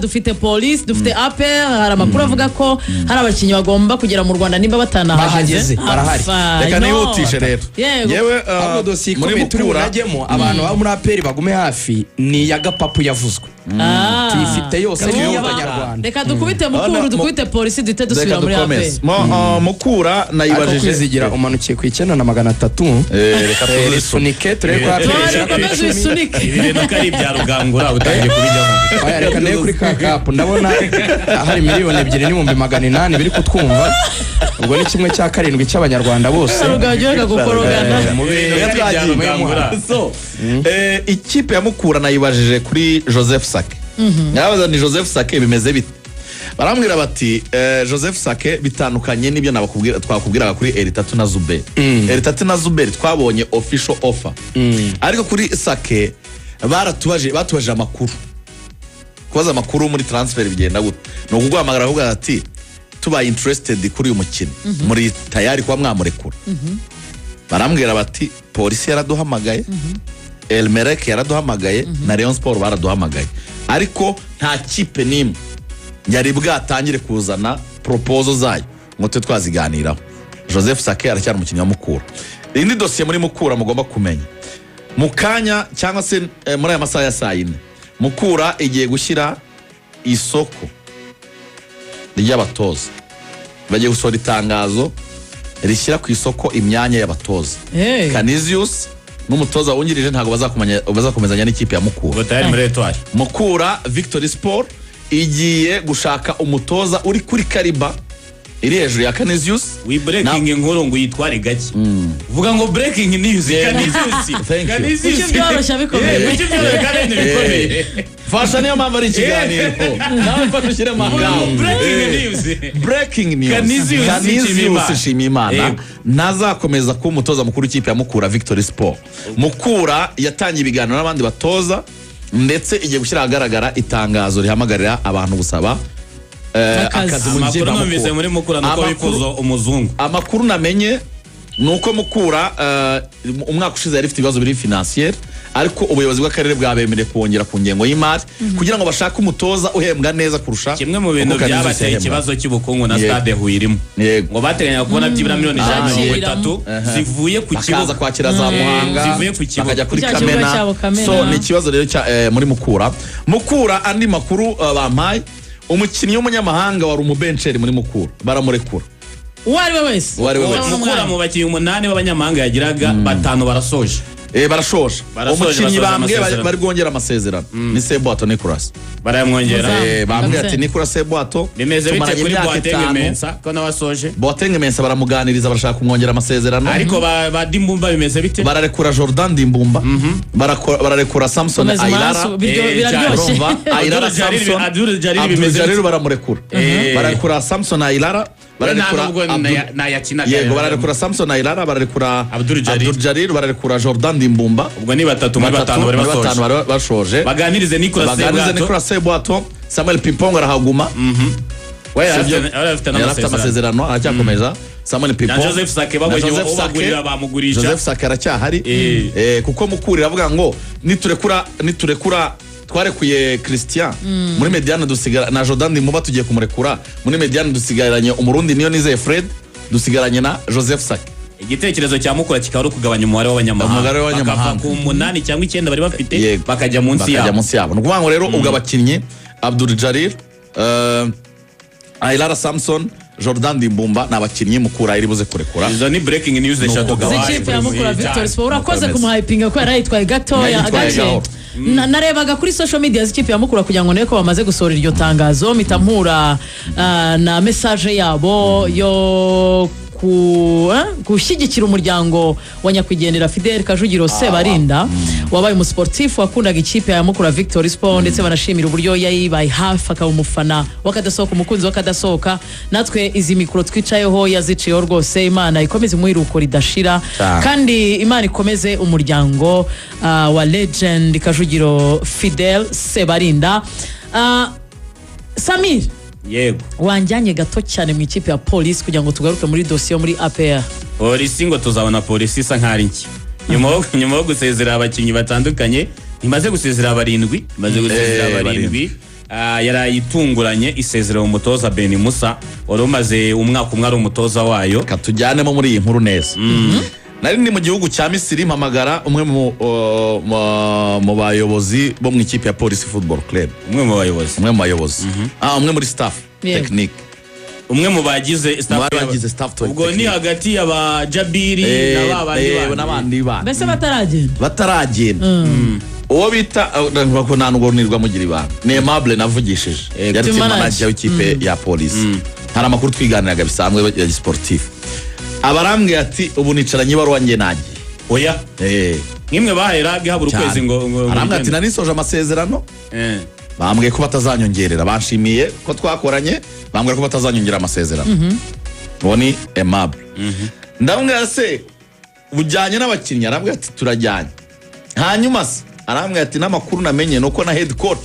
dufite police dufite APR hari amakuru avuga ko hari abakinnyi bagomba kugera mu Rwanda nimba batanahageze barahari reka nihutishe rero yewe muri Mukura abantu ba muri APR bagume hafi ni ya Gapapu yavuzwe tuyifite yose ni y'Abanyarwanda reka dukubite Mukuru dukubite police dute dusubira muri APR Mukura nayibajije kwizigira umanukiye ku 9,300 reka tusunike turebe ko tusunike ibintu kari bya Rugangura utangiye kubijyamo reka nayo kuri Kapu ndabona hari miliyoni 2,800,000 biri kutwumva ubwo ni kimwe cya karindwi cy'Abanyarwanda bose rugajyaga gukorogana mu bintu bya Rugangura so ikipe ya Mukura nayibajije kuri Joseph Sake yabaza ni Joseph Sake bimeze bite barambwira bati Joseph Sake bitandukanye n'ibyo nabakubwira twakubwiraga kuri Eritatu na Zuberi Eritatu na Zuberi twabonye official offer ariko kuri Sake batubaje amakuru kubaza amakuru muri transfer bigenda gute no kuguhamagara avuga ati tubaye interested kuri uyu mukino muri tayari kwa mwamurekura barambwira bati polisi yaraduhamagaye Elmerek yaraduhamagaye na Rayon Sport baraduhamagaye ariko nta kipe nimwe yari bwatangire kuzana proposal zayo ngo twe twaziganiraho Joseph Sake aracyari umukinnyi wa Mukura indi dossier muri Mukura mugomba kumenya mukanya cyangwa se muri aya masaha ya saa 4 Mukura igiye gushyira isoko ry'abatoza bagiye gusohora itangazo rishyira ku isoko imyanya y'abatoza Canisius n'umutoza wungirije ntago bazakomezanya n'ikipe ya Mukura batari muri Etoile Mukura Victory Sport igiye gushaka umutoza uri kuri kariba iri hejuru ya Canisius we breaking inkuru ngo yitware gake vuga ngo breaking news Canisius byoroshya bikomeye fasha niyo mpamvu ari ikiganiro nawe mfata ushyire mahanga breaking news Canisius Shimimana nazakomeza kuba umutoza mukuru w'ikipe ya Mukura Victory Sport Mukura yatangiye ibiganiro n'abandi batoza ndetse igiye gushyira ahagaragara itangazo rihamagarira abantu gusaba akazi mu gihe numvise muri Mukura nuko bifuza umuzungu amakuru namenye nuko Mukura umwaka ushize yari ifite ibibazo biri financier ariko ubuyobozi bw'akarere bwabemereye kongera ku ngengo y'imari kugira ngo bashake umutoza uhembwa neza kurusha kimwe mu bintu byabateye ikibazo cy'ubukungu na stade Huirimo ngo bateganya kubona byibura miliyoni 130 zivuye ku kibuga kwakira za Muhanga zivuye ku kibuga bakajya kuri Kamena so ni ikibazo rero muri Mukura andi makuru bampaye umukinnyi w'umunyamahanga wari umubencheri muri Mukura baramurekura uwari wese Mukura mu bakinnyi 8 b'abanyamahanga yagiraga batanu barasoje barashoje umukinnyi bambwe bari bwongera amasezerano ni Sebwato Nicolas barayamwongera bambwe ati Nicolas Sebwato bimeze bite kuri Boateng Mensa ko nawasoje Boateng Mensa baramuganiriza barashaka kumwongera amasezerano ariko ba Dimbumba bimeze bite bararekura Jordan Dimbumba bararekura Samson Ailara Ailara Samson Abdul Jalil baramurekura bararekura Samson Ailara bararekura Samson Ailara bararekura Abdul Jalil bararekura Jordan Dimbumba ubwo ni batatu muri batanu bari bashoje baganirize Nicolas Sebwato Samuel Pimpong arahaguma afite amasezerano aracyakomeza Samuel Pimpong Joseph Sake babonye ubagurira bamugurisha Joseph Sake aracyahari kuko Mukura iravuga ngo niturekura twarekuye Christian muri Mediane dusigara na Jordan Dimbumba tugiye kumurekura muri Mediane dusigaranye umurundi niyo nizeye Fred dusigaranye na Joseph Sake igitekerezo cya Mukura kikaba ari kugabanya umubare w'abanyamahanga bakava ku 8 cyangwa 9 bari bafite bakajya munsi yabo no kuvuga ngo rero ubwo abakinnyi Abdul Jalil Ailara Samson Jordan Dimbumba nabakinnyi Mukura iri buze kurekura izo ni breaking news eshatu gawaye ikipe ya Mukura Victory Sport urakoze kumuhypinga ko yarayitwaye gatoya agace narebaga kuri social media z'ikipe ya Mukura kugira ngo neko bamaze gusohora iryo tangazo mitampura na message yabo yo gushyigikira umuryango wa nyakwigendera Fidel Kajugiro Sebarinda wabaye umusportif wakundaga ikipe ya Mukura Victory Sport ndetse banashimira uburyo yayibaye hafi akaba umufana wakadasohoka umukunzi wakadasohoka natwe izi mikoro twicayeho yaziciyeho rwose Imana ikomeze muhiruko ridashira kandi Imana ikomeze umuryango wa legend Kajugiro Fidel Sebarinda Samir yego wanjyanye gato cyane mu ikipe ya police kugira ngo tugaruke muri dossier muri APR polisi ngo tuzabona polisi isa nk'ari iki nyuma yo gusezera abakinnyi batandukanye imaze gusezera abarindwi yarayitunguranye isezerera umutoza Ben Musa wari umaze umwaka umwe ari umutoza wayo. Katujyanemo muri iyi nkuru neza. Nari ni mu gihugu cya Misiri mpamagara umwe mu bayobozi bo mu ikipe ya Police Football Club. Umwe mu bayobozi. Umwe muri staff technique. Umwe mu bagize staff. Ubwo ni hagati y'aba Jabiri n'abandi bana. Mbese bataragenda. Uwo bita ko ntanubwo nirwa mugira ibanga. Ni Aimable navugishije. Yari team manager w'ikipe ya Police. Hari amakuru twiganiraga bisanzwe ya sportif. Abarambwe ati ubu nicaranye ibaruwa nge nagiye. Oya. Nkimwe baheraga habura ukwezi ngo arambwe ati nanisoje amasezerano. Bambwiye ko batazanyongerera, banshimiye ko twakoranye, bambwiye ko batazanyongera amasezerano. Boni Aimable. Ndambwiye se bujyanye n'abakinnyi, arambwiye ati turajyanye. Hanyuma se arambwiye ati n'amakuru namenye nuko na head coach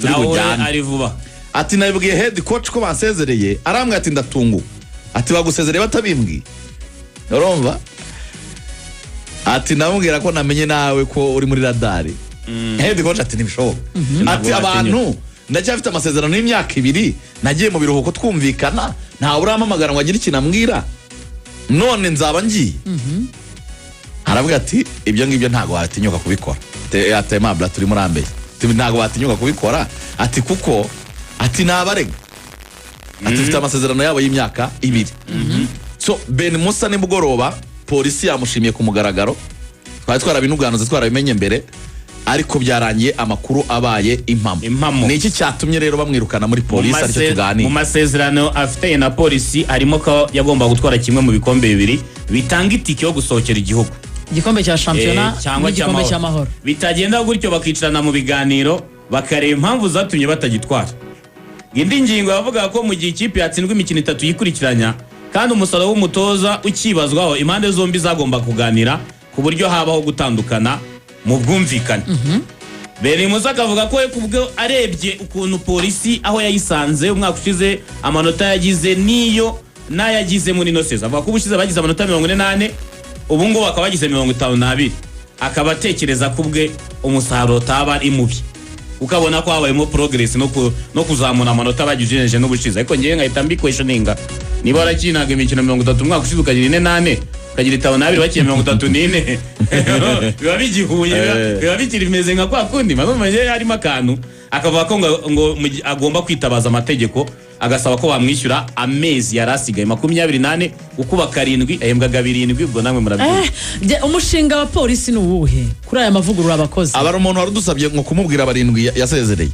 turi bujyane. Ari vuba. Ati nabibwiye head coach ko bansezereye, arambwiye ati ndatungu. Ati bagusezereye batabimbwiye. Urumva? Ati namubwira ko namenye nawe ko uri muri radari. Head coach ati nibishoboka. Ati abantu ndacyafite amasezerano y'imyaka 2 nagiye mu biruhuko twumvikana nta uramamagara ngo agire ikinambwira none nzaba ngiye. Aravuga ati ibyo ngibyo ntago watinyuka kubikora. Ati Aimable turi muri Ambeye. Ntago watinyuka kubikora ati kuko ati nabarega. Ati ufite amasezerano yabo y'imyaka 2. So Ben Musa nimugoroba polisi yamushimiye ku mugaragaro. Twari twarabinuganuze twarabimenye mbere ariko byarangiye amakuru abaye impamo. Ni iki cyatumye rero bamwirukana muri polisi aricyo tuganira. Mu masezerano afite na polisi harimo ko yagomba gutwara kimwe mu bikombe 2 bitanga itike yo gusohokera igihugu. Igikombe cya shampiyona n'igikombe cy'amahoro. Bitagenda gutyo bakicarana mu biganiro bakareba impamvu zatumye batagitwara. Indi ngingo yavuga ko mu gihe ikipe yatsindwa imikino 3 yikurikiranya kandi umusaruro w'umutoza ukibazwaho impande zombi zagomba kuganira ku buryo habaho gutandukana mu bwumvikane. Ben Musa akavuga ko kubwo arebye ukuntu polisi aho yayisanze umwaka ushize amanota yagize niyo nayagize muri no seza. Avuga ko ubushize bagize amanota 48 ubu ngo bakaba bagize 52. Akaba atekereza kubwe umusaruro taba ari mubi. Ukabona ko habayemo progress no kuzamura amanota bagijeje n'ubushize. Ariko ngiye ngahita mbi questioninga niba barakinaga imikino 30 umwaka ushize ukagira 4 ukagira 52 bakiye 34 biba bigihuye biba bikiri bimeze nka kwa kundi maze harimo akantu akavuga ko ngo agomba kwitabaza amategeko agasaba ko bamwishyura amezi yarasigaye 28 ukuba 7 ahembwaga 7 ubwo namwe murabivuga. Umushinga wa polisi n'uwuhe kuri aya mavugurura abakozi? Abari umuntu warudusabye ngo kumubwira 7 yasezereye.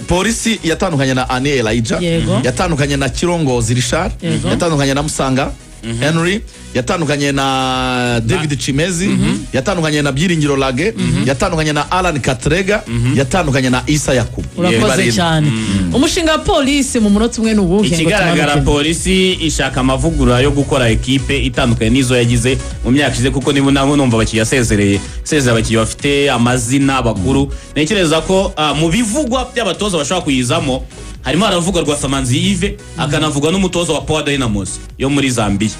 Polisi yatandukanye na Ani Elijah, yatandukanye na Kirongozi Richard, yatandukanye na Musanga Henry, yatandukanye na David Chimezi, yatandukanye na Byiringiro Lage, yatandukanye na Alan Katrega, yatandukanye na Isa Yakubu. Urakoze cyane. Umushinga wa polisi mu munota umwe n'ubuhe? Ikigaragara polisi ishaka amavugurura yo gukora ekipe itandukanye nizo yagize mu myaka ishize kuko nibo nabo numva bakiyasezereye. Sezera bakiye bafite amazina bakuru. Nekereza ko mu bivugwa by'abatoza bashaka kuyizamo harimo haravugwa Rwasamanzi Yves akanavugwa n'umutoza wa Power Dynamos yo muri Zambia.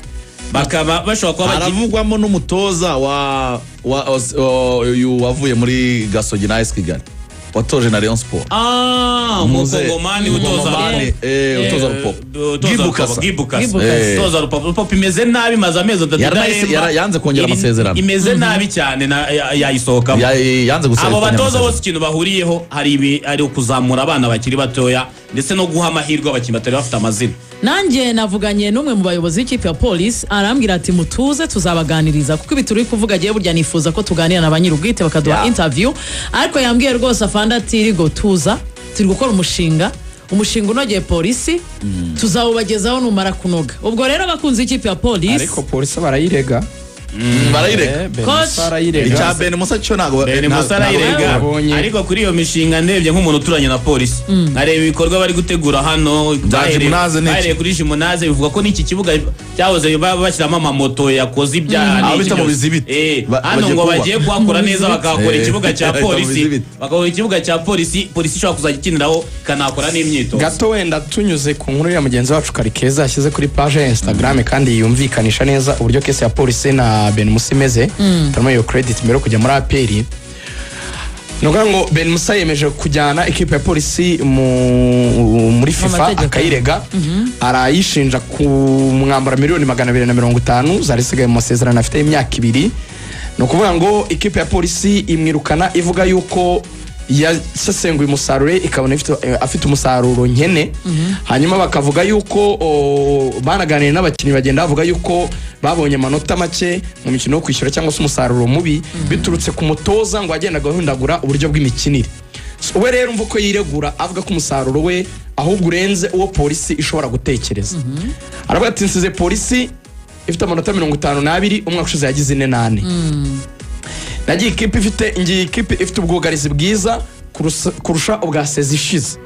Bakaba bashobora kuba haravugwamo n'umutoza wavuye muri Gasogi na AS Kigali watoje na Rayon Sport. Umukongomani utoza Rupopo. Gibukas. Utoza Rupopo imeze nabi maze amezi 3 yanze kongera amasezerano. Imeze nabi cyane yayisohoka. Yanze gusaba. Abo batoza bose ikintu bahuriyeho ari ukuzamura abana bakiri batoya ndetse no guha amahirwe abakinnyi batari bafite amazina. Nanjye navuganye n'umwe mu bayobozi b'ikipe ya polisi arambwira ati mutuze tuzabaganiriza kuko ibi turi kuvuga agiye burya nifuza ko tuganira na banyirubwite bakaduha interview ariko yambwiye rwose afanda ati rigo tuza turi gukora umushinga unogeye polisi tuzawubagezaho numara kunoga. Ubwo rero abakunzi ikipe ya polisi ariko polisi barayirega icya Ben Musa cyo ntago Ben Musa arayirega ariko kuri iyo mishinga ndebye nk'umuntu uturanye na polisi nkareba ibikorwa bari gutegura hano bahereye kuri Jimunaze bivuga ko n'iki kibuga cyahoze bashyiramo amamoto yakoze ibyaha hano ngo bagiye kuhakora neza bakahakora ikibuga cya polisi bakahakora ikibuga cya polisi ishobora kuzajya ikiniraho ikanakora n'imyitozo gato. Wenda tunyuze ku nkuru ya mugenzi wacu Karikeza yashyize kuri page ya Instagram kandi yumvikanisha neza uburyo kese ya polisi na Ben Musa imeze turimo iyo credit mbere kujya muri APR. nuko ngo Ben Musa yemeje kujyana ikipe ya polisi muri FIFA akayirega arayishinja ku mwambara miliyoni 250 zari sigaye mu masezerano afite imyaka 2. No kuvuga ngo ikipe ya polisi imwirukana ivuga yuko yasesenguye umusaruro ikabona afite umusaruro nkene. Hanyuma bakavuga yuko banaganira n'abakinnyi bagenda bavuga yuko babonye amanota make mu mikino yo kwishyura cyangwa se umusaruro mubi biturutse ku mutoza ngo agenda gahundagura uburyo bw'imikinire. We rero umva ko yiregura avuga ko umusaruro we ahubwo urenze uwo polisi ishobora gutekereza. Aravuga ati nsize polisi ifite amanota 52 umwaka ushize yagize 4. Nagiye ikipe ifite ubwugarizi bwiza kurusha ubwa sezi ishize.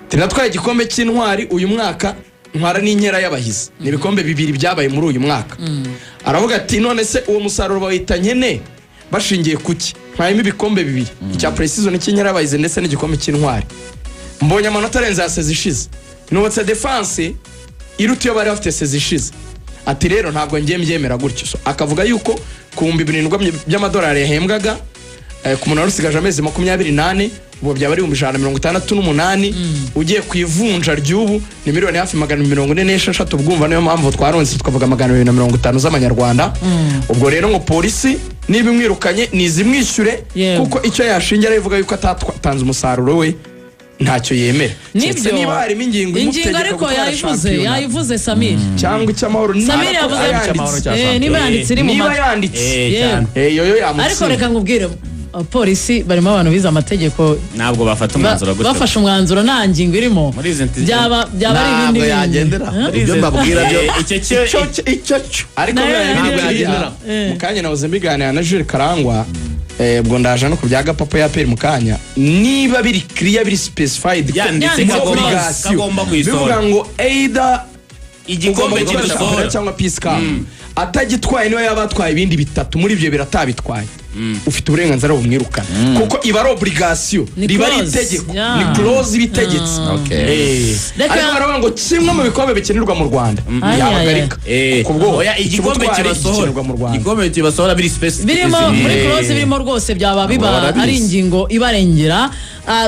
Tinatwaye igikombe cy'intwari uyu mwaka ntwara n'inkera y'abahizi. Ni ibikombe 2 byabaye muri uyu mwaka. Aravuga ati none se uwo musaruro bawita nkene bashingiye kuki? Ntwayemo ibikombe 2. Icya pre-season cy'inkera y'abahizi ndetse n'igikombe cy'intwari. Mbonye amanota arenze ya sezi ishize. Nubatse defense irutiye bari bafite sezi ishize. Ati rero ntabwo ngiye mbyemera gutyo. Akavuga yuko ku 7,000 by'amadolari yahembwaga ku muntu usigaje amezi 28 ubu byaba ari 168 ugiye kwivunja ry'ubu ni miliyoni hafi 146 ubwumva niyo mpamvu twaronse tukavuga 250 z'amanyarwanda. Ubwo rero ngo polisi niba imwirukanye nizimwishyure kuko icyo yashingira ivuga yuko atatanze umusaruro we ntacyo yemera. Nibyo niba harimo ingingo ariko yayivuze Samir cyangwa icyamahoro Samir yavuze niba yanditse iri mu niba yanditse yoyo yamusize. Ariko reka ngubwire polisi barimo abantu biza amategeko ntabwo bafata umwanzuro gutyo bafashe umwanzuro nta ngingo irimo byaba ari ibindi yagendera ibyo mbabwira byo icyo ariko yagendera mukanya navuze mbiganira na Jules Karangwa ubwo ndaje no kubyaga papa ya peri mukanya niba biri clear biri specified yanditse kagomba kuyisora bivuga ngo either igikombe cy'isora cyangwa piska atagitwaye niwe yabatwaye ibindi 3 muri ibyo biratabitwaye ufite uburenganzira bumwirukana kuko iba ari obligation riba ari itegeko ni clause bitegetse. Ariko baravuga ngo kimwe mu bikombe bikinirwa mu Rwanda yabagarika kubwo igikombe kibasohora mu Rwanda igikombe kibasohora biri specific birimo muri clause birimo rwose byaba biba ari ingingo ibarengera.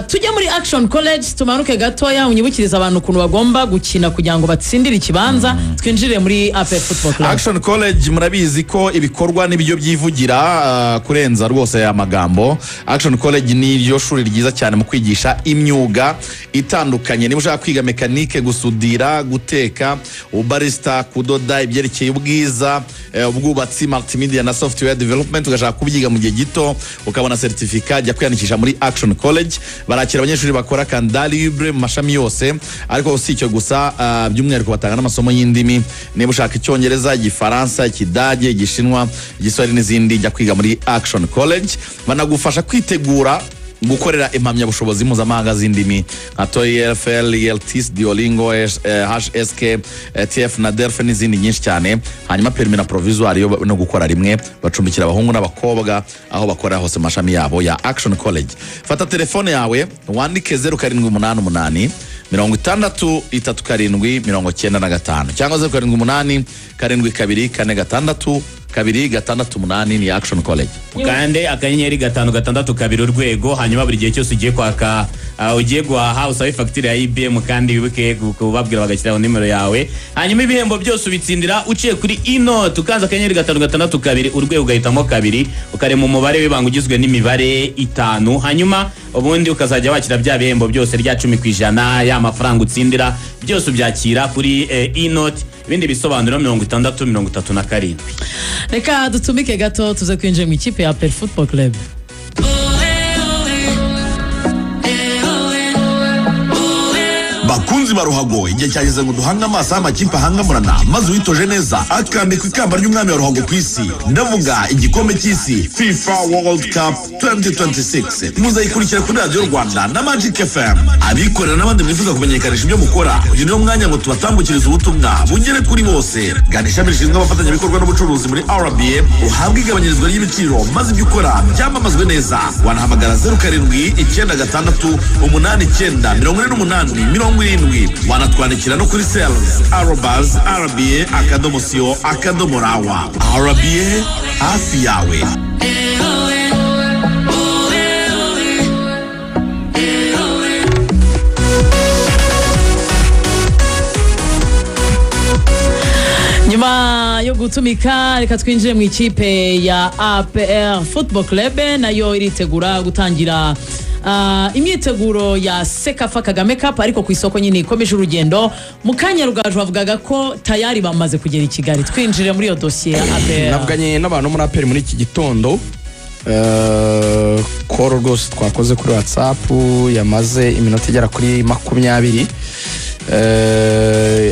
Tujye muri Action College tumanuke gatoya unyibukiriza abantu kuntu bagomba gukina kugira ngo batsindire ikibanza twinjire muri APR Football Club. Action College murabizi ko ibikorwa n'ibyo byivugira kurenza rwose amagambo. Action College ni iryo shuri ryiza cyane mu kwigisha imyuga itandukanye. Niba ushaka kwiga mekanike, gusudira, guteka, ubarista, kudoda, ibyerekeye ubwiza, ubwubatsi, multimedia na software development ugashaka kubyiga mu gihe gito ukabona certificate jya kwiyandikisha muri Action College. Barakira abanyeshuri bakora kandali libre mu mashami yose ariko si icyo gusa by'umwihariko batanga n'amasomo y'indimi. Niba ushaka icyongereza, igifaransa, ikidage, igishinwa, igiswahili n'izindi jya kwiga muri Action College. Banagufasha kwitegura gukorera impamyabushobozi mpuzamahanga z'indimi nka TOEFL, ELTS, Duolingo, HSK, TF na DELF n'izindi nyinshi cyane. Hanyuma permis na provisoire yo no gukora rimwe. Bacumbikira abahungu n'abakobwa aho bakora hose mashami yabo ya Action College. Fata telefone yawe wandike 0788 633795 cyangwa 0788 72 268 ni Action College. Ukande akanyenyeri 562 urwego hanyuma buri gihe cyose ugiye kwaka ugiye guhaha usabe facture ya IBM kandi wibuke kubabwira bagashyiraho nimero yawe hanyuma ibihembo byose ubitsindira uciye kuri ino tukanza akanyenyeri 562 urwego ugahitamo 2 ukarema umubare w'ibanga ugizwe n'imibare 5 hanyuma ubundi ukazajya wakira bya bihembo byose rya 10% ya mafaranga utsindira byose ubyakira kuri Inoti. Ibindi bisobanuro 60-37. Reka dutumike gato tuze kwinjira mu ikipe ya APR Football Club. Bakunzi baruhago igihe cyageze ngo duhanga amaso y'amakipe ahangamurana maze witoje neza akambikwa ikamba ry'umwami wa ruhago ku isi. Ndavuga igikombe cy'isi FIFA World Cup 2026 muzayikurikira kuri Radio Rwanda na Magic FM. Abikorera n'abandi mwifuza kumenyekanisha ibyo mukora uyu niwo mwanya ngo tubatambukirize ubutumwa bugere kuri bose. Ganisha bishinzwe abafatanyabikorwa n'ubucuruzi muri RBA uhabwa igabanyirizwa ry'ibiciro maze ibyo ukora byamamazwe neza. Wanahamagara 07878948 wanatwandikira no kuri sales@rba.co.rawa. RBA hafi yawe. gutumika reka twinjire mu ikipe ya APR Football Club nayo iritegura gutangira imyiteguro ya Sekafa Kagame Cup ariko ku isoko nyine ikomeje urugendo mu kanya Rugaju bavugaga ko tayari bamaze kugera i Kigali twinjire muri iyo dossier ya APR navuganye n'abantu muri APR muri iki gitondo call rwose twakoze kuri WhatsApp yamaze iminota igera kuri 20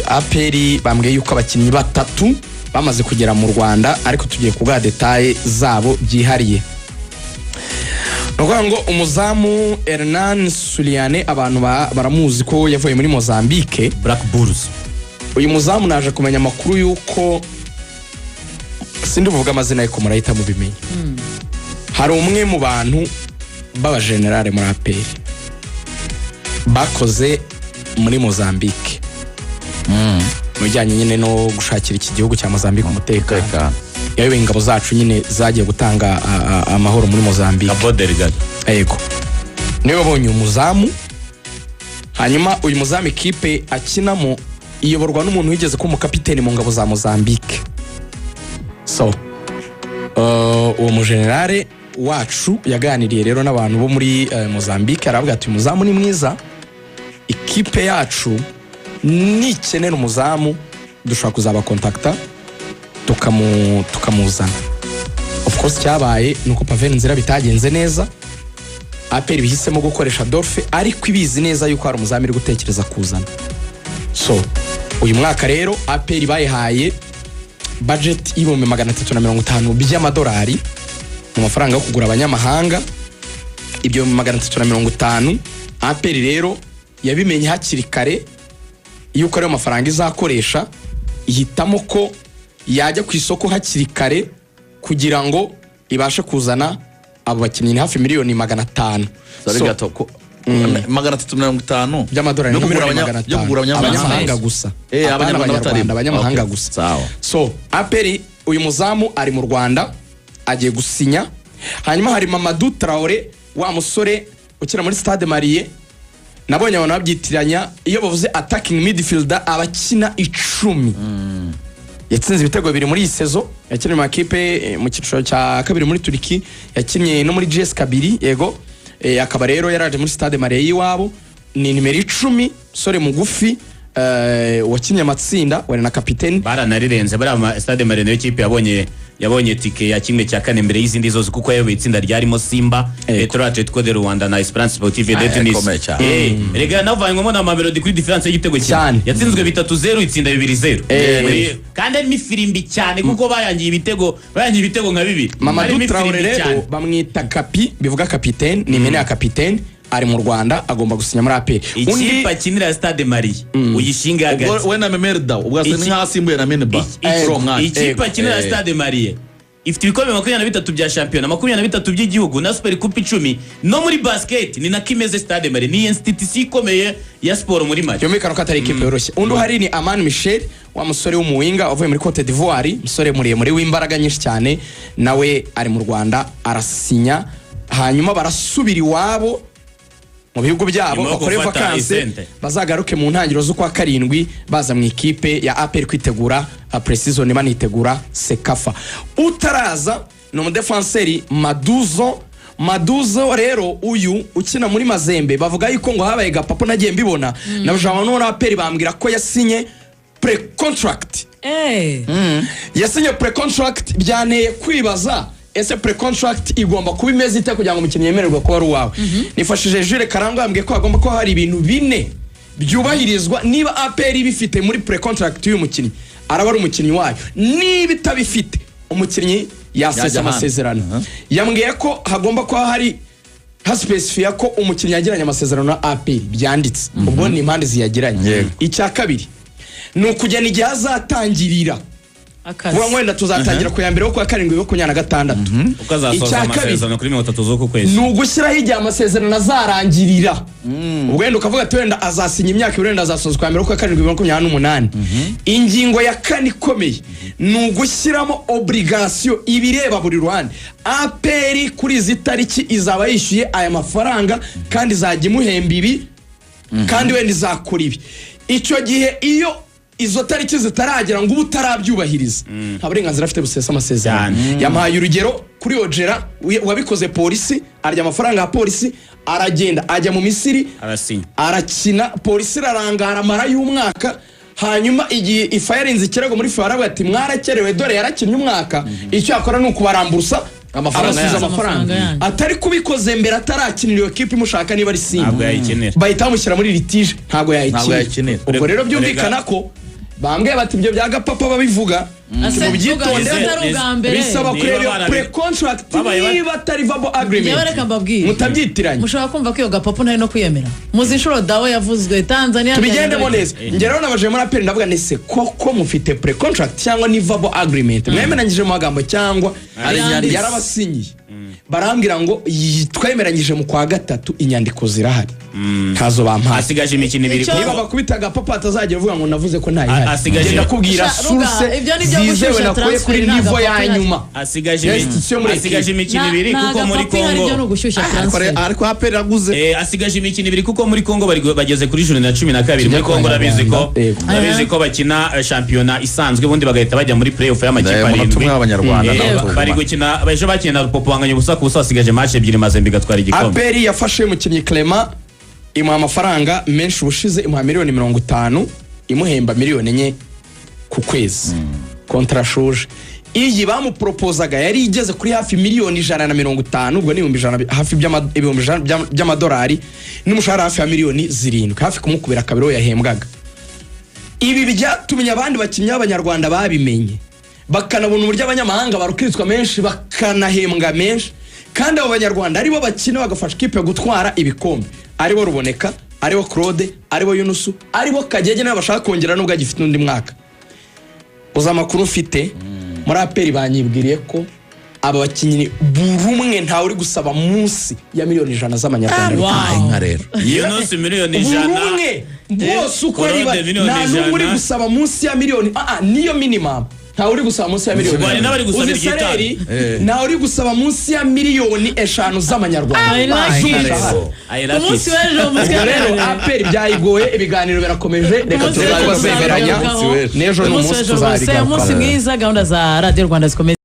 APR bambwiye yuko abakinnyi batatu bamaze kugera mu Rwanda ariko tugiye kuvuga detail zabo byihariye. Ngo umuzamu Hernan Suliane abantu baramuzi ko yavuye muri Mozambique Black Bulls. Uyu muzamu naje kumenya makuru yuko sindi buvuga amazina ye ko murahita mu bimenye. Hari umwe mu bantu baba generale muri APR bakoze muri Mozambique. Mujyanye nyine no gushakira iki gihugu cya Mozambique umutekano. Yawe ingabo zacu nyine zagiye gutanga amahoro muri Mozambique. Aboderigado. Yego. Niwe babonye umuzamu. Hanyuma uyu muzamu ikipe akinamo iyoborwa n'umuntu wigeze ko umukapiteni mu ngabo za Mozambique. So uwo mu generale wacu yaganiriye rero n'abantu bo muri Mozambique aravuga ati umuzamu ni mwiza. Ikipe yacu nikenera umuzamu dushaka kuzaba contacta tukamuzana. Of course cyabaye nuko Pavel Nzira bitagenze neza. APR bihisemo gukoresha Dorfe ariko ibizi neza yuko hari umuzamu iri gutekereza kuzana. So uyu mwaka rero APR bayihaye budget y'ibihumbi 350 by'amadolari mu mafaranga yo kugura abanyamahanga. Ibyo 350 APR rero yabimenye hakiri kare yuko ariyo mafaranga izakoresha ihitamo ko yajya ku isoko hakiri kare kugira ngo ibashe kuzana abo bakinnyi hafi miliyoni 500. Sari gato ko 350 by'amadolari yo kugura abanyamahanga gusa. Abanyamahanga gusa. So APR uyu muzamu ari mu Rwanda agiye gusinya. Hanyuma hari Mamadou Traoré wa musore ukina muri Stade Marie. Nabonye abantu babyitiranya iyo bavuze attacking midfielder abakina 10. Yatsinze ibitego bibiri muri iyi sezo, yakinnye mu makipe mu cyiciro cya kabiri muri Turiki, yakinnye no muri GS kabiri yego. Akaba rero yaraje muri Stade Marie yiwabo, ni nimero 10, sore mugufi wakinnye amatsinda wari na kapiteni. Baranarirenze bari Stade Marie no ikipe yabonye tike ya kimwe cya kane mbere y'izindi zose kuko yayoboye itsinda ryarimo Simba, Petro Atletico de Rwanda na Esperance Sportive de Tunis. Rega navanyemo na Mamelodi kuri difference y'igitego cyane. Yatsinzwe 3-0 itsinda 2-0. Kandi ari mifirimbi cyane kuko bayangiye ibitego nka bibiri. Mamadou Traoré rero bamwita Kapi, bivuga kapiteni, ni mene ya kapiteni. Ari mu Rwanda agomba gusinya muri APR. Ikipe akinira Stade Marie uyishinga hagati. We na Memerda ubwase ni nkasimbuye na Meneba. Ikipe akinira Stade Marie ifite ibikombe 23 bya championnat 23 by'igihugu na Super Coupe 10 no muri basket ni nakimeze Stade Marie ni institution ikomeye ya sport muri Mali. Yomekano ko atari ikipe yoroshye. Undi hari ni Aman Michel wa musore w'umuwinga wavuye muri Cote d'Ivoire, musore muremure w'imbaraga nyinshi cyane, nawe ari mu Rwanda arasinya. Hanyuma barasubira iwabo mu bihugu byabo bakore vacances bazagaruke mu ntangiro zo kwa 7 baza mu ikipe ya APR kwitegura pre-season banitegura Sekafa. Utaraza no mu defenseur Maduzo rero uyu ukina muri Mazembe bavuga yuko ngo habaye gapapo nagiye mbibona na bujama no APR bambwira ko yasinye pre-contract. Yasinye pre-contract byaneye kwibaza ese pre-contract igomba kuba imeze ite kugira ngo umukinnyi yemererwe kuba ari uwawe. Nifashije Jules Karangwa yambwiye ko agomba ko hari ibintu 4 byubahirizwa niba APR bifite muri pre-contract y'uyu mukinnyi araba ari umukinnyi wayo. Niba itabifite umukinnyi yasesa amasezerano. Yambwiye ko hagomba ko hari specify ko umukinnyi yagiranye amasezerano na APR byanditse. Ubwo ni impande ziyagiranye. Icya kabiri ni ukujyana igihe azatangirira. Kuba mwenda tuzatangira ku ya mbere yo kwa 7 yo kunyana 6. Ukazasoza amasezerano kuri 30 zo ku kwezi. Nugushyiraho igihe amasezerano azarangirira. Ubwenda ukavuga ati wenda azasinya imyaka irenda azasoza kwa mbere yo kwa 7 yo kunyana 8. Ingingo ya 4 ikomeye nugushyiramo obligation ibireba buri ruhande. APR kuri izi tariki izaba yishyuye aya mafaranga kandi zajya imuhemba ibi kandi wenda izakora ibi. Icyo gihe iyo izo tariki zitaragera ngo utarabyubahiriza nta burenganzira afite busesa amasezerano. Yampaye urugero kuri Ojera wabikoze polisi arya amafaranga ya polisi aragenda ajya mu Misiri arakina polisi ararangara mara y'umwaka hanyuma igihe ifa yarinze ikirego muri FARA ati mwarakerewe dore yarakinnye umwaka icyo yakora nuko baramburusa amafaranga atari kubikoze mbere atarakinira iyo kipe imushaka niba ari Simba bahita bamushyira muri litige ntago yayikinira. Ubwo rero byumvikana ko bambwe bati ibyo bya Gapapa babivuga mu byitonde bisaba kureba pre-contract niba atari verbal agreement mutabyitiranye. Mushobora kumva ko iyo Gapapa ntari no kwiyemera muzi inshuro dawe yavuzwe Tanzania tubigendemo neza. Ngero nabaje muri apeli ndavuga nese koko mufite pre-contract cyangwa ni verbal agreement mwemeranyije mu magambo cyangwa yarabasinyiye barambwira ngo twemeranyije mu kwa gatatu inyandiko zirahari ntazo bampaye. Asigaje imikino 2 niba bakubita Gapapa atazagira uvuga ngo navuze ko ntayi hari agenda kubwira source zizewe nakuye kuri niveau ya nyuma. Asigaje imikino 2 kuko muri Kongo ariko apera aguze asigaje imikino 2 kuko muri Kongo bageze kuri journée ya 12 muri Kongo rabizi ko bakina championnat isanzwe bundi bagahita bajya muri playoff y'amakipe arindwi abanyarwanda bari gukina baje bakina Rupopo wanganye ubusa ku busa asigaje match 2 Mazembe gatwara igikombe. Aperi yafashe umukinnyi Clement imuha amafaranga menshi ubushize imuha miliyoni 50 imuhemba miliyoni 4 ku kwezi kontra shuje. Iyi bamupropozaga yari igeze kuri hafi miliyoni 150 ubwo ni 100 hafi by'amadolari n'umushahara hafi ya miliyoni 7 hafi kumukubira kabiro yahembwaga. Ibi byatumye abandi bakinnyi b'abanyarwanda babimenye bakanabona uburyo abanyamahanga barukitswa menshi bakanahembwa menshi kandi abo banyarwanda aribo bakina bagafasha ikipe gutwara ibikombe aribo Ruboneka aribo Claude aribo Yunusu aribo Kagege n'abashaka kongera nubwo agifite undi mwaka. Uza makuru ufite muri aperi banyibwiriye ko aba bakinnyi burumwe ntawe uri gusaba munsi ya miliyoni 100 z'amanyarwanda. Inka rero Yunusu miliyoni 100 burumwe bose uko ari nta uri gusaba munsi ya miliyoni niyo minimum ntawe uri gusaba munsi ya miliyoni ntawe uri gusaba munsi ya miliyoni 5 z'amanyarwanda. umunsi w'ejo rero aperi byayigoye ibiganiro birakomeje reka tuzabemeranya n'ejo n'umunsi tuzabigaruka. umunsi mwiza gahunda za Radio Rwanda zikomeye.